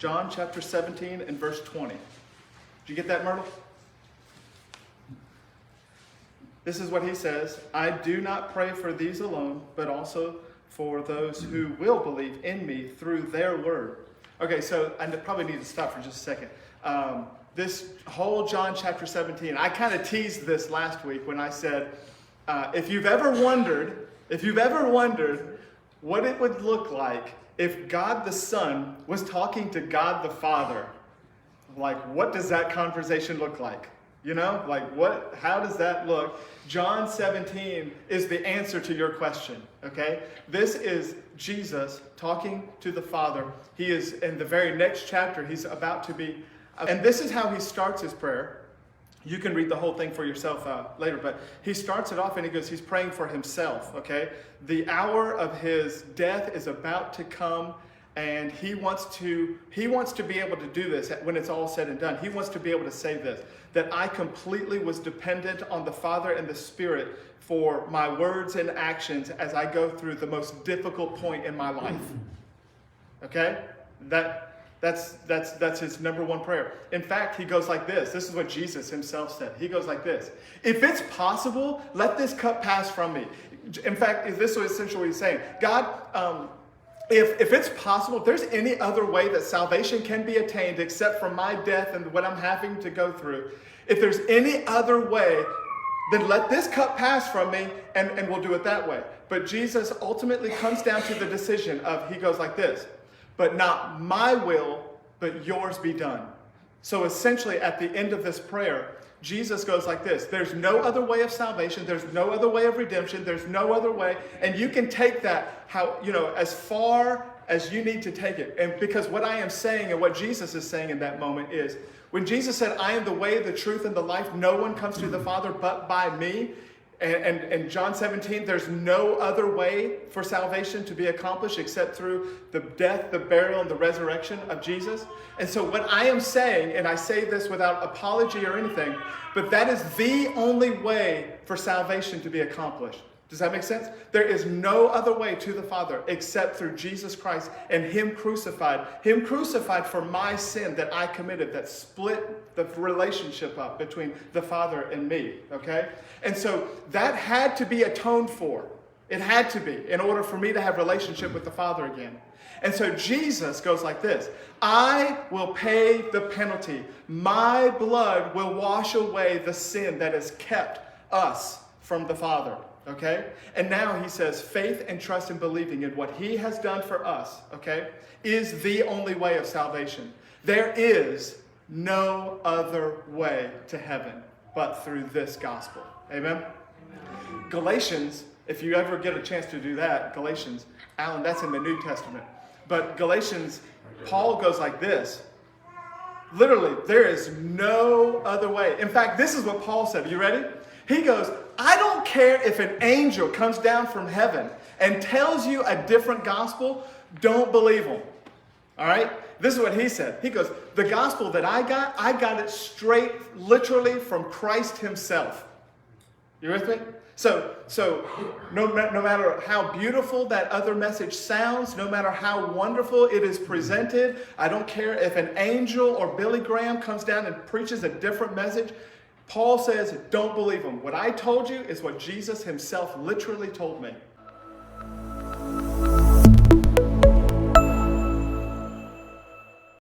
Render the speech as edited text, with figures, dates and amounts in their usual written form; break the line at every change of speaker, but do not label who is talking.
John chapter 17 and verse 20. Did you get that, Myrtle? This is what he says. I do not pray for these alone, but also for those who will believe in me through their word. Okay, so I probably need to stop for just a second. This whole John chapter 17, I kind of teased this last week when I said, if you've ever wondered what it would look like if God the Son was talking to God the Father, like what does that conversation look like? You know, like how does that look? John 17 is the answer to your question, okay? This is Jesus talking to the Father. He is, in the very next chapter, he's about to be, and this is how he starts his prayer. You can read the whole thing for yourself later, but he starts it off and he's praying for himself, okay? The hour of his death is about to come, and he wants to be able to do this when it's all said and done. He wants to be able to say this, that I completely was dependent on the Father and the Spirit for my words and actions as I go through the most difficult point in my life. Okay? That's his number one prayer. In fact, he goes like this. This is what Jesus himself said. He goes like this. If it's possible, let this cup pass from me. In fact, this is essentially what he's saying. God, if it's possible, if there's any other way that salvation can be attained except for my death and what I'm having to go through, if there's any other way, then let this cup pass from me and we'll do it that way. But Jesus ultimately comes down to the decision of, he goes like this, but not my will, but yours be done. So essentially at the end of this prayer, Jesus goes like this. There's no other way of salvation. There's no other way of redemption. There's no other way. And you can take that as far as you need to take it. And because what I am saying and what Jesus is saying in that moment is, when Jesus said, I am the way, the truth, and the life, no one comes to the Father but by me. And John 17, there's no other way for salvation to be accomplished except through the death, the burial, and the resurrection of Jesus. And so what I am saying, and I say this without apology or anything, but that is the only way for salvation to be accomplished. Does that make sense? There is no other way to the Father except through Jesus Christ and Him crucified for my sin that I committed, that split the relationship up between the Father and me, okay? And so that had to be atoned for. It had to be in order for me to have relationship with the Father again. And so Jesus goes like this, I will pay the penalty. My blood will wash away the sin that has kept us from the Father. Okay? And now he says faith and trust and believing in what he has done for us, okay, is the only way of salvation. There is no other way to heaven but through this gospel. Amen? Amen. Galatians, if you ever get a chance to do that, Galatians, Alan, that's in the New Testament. But Galatians, Paul goes like this. Literally, there is no other way. In fact, this is what Paul said. Are you ready? He goes, I don't care if an angel comes down from heaven and tells you a different gospel, don't believe him. All right? This is what he said. He goes, the gospel that I got it straight, literally from Christ himself. You with me? So no matter how beautiful that other message sounds, no matter how wonderful it is presented, I don't care if an angel or Billy Graham comes down and preaches a different message, Paul says, don't believe him. What I told you is what Jesus himself literally told me.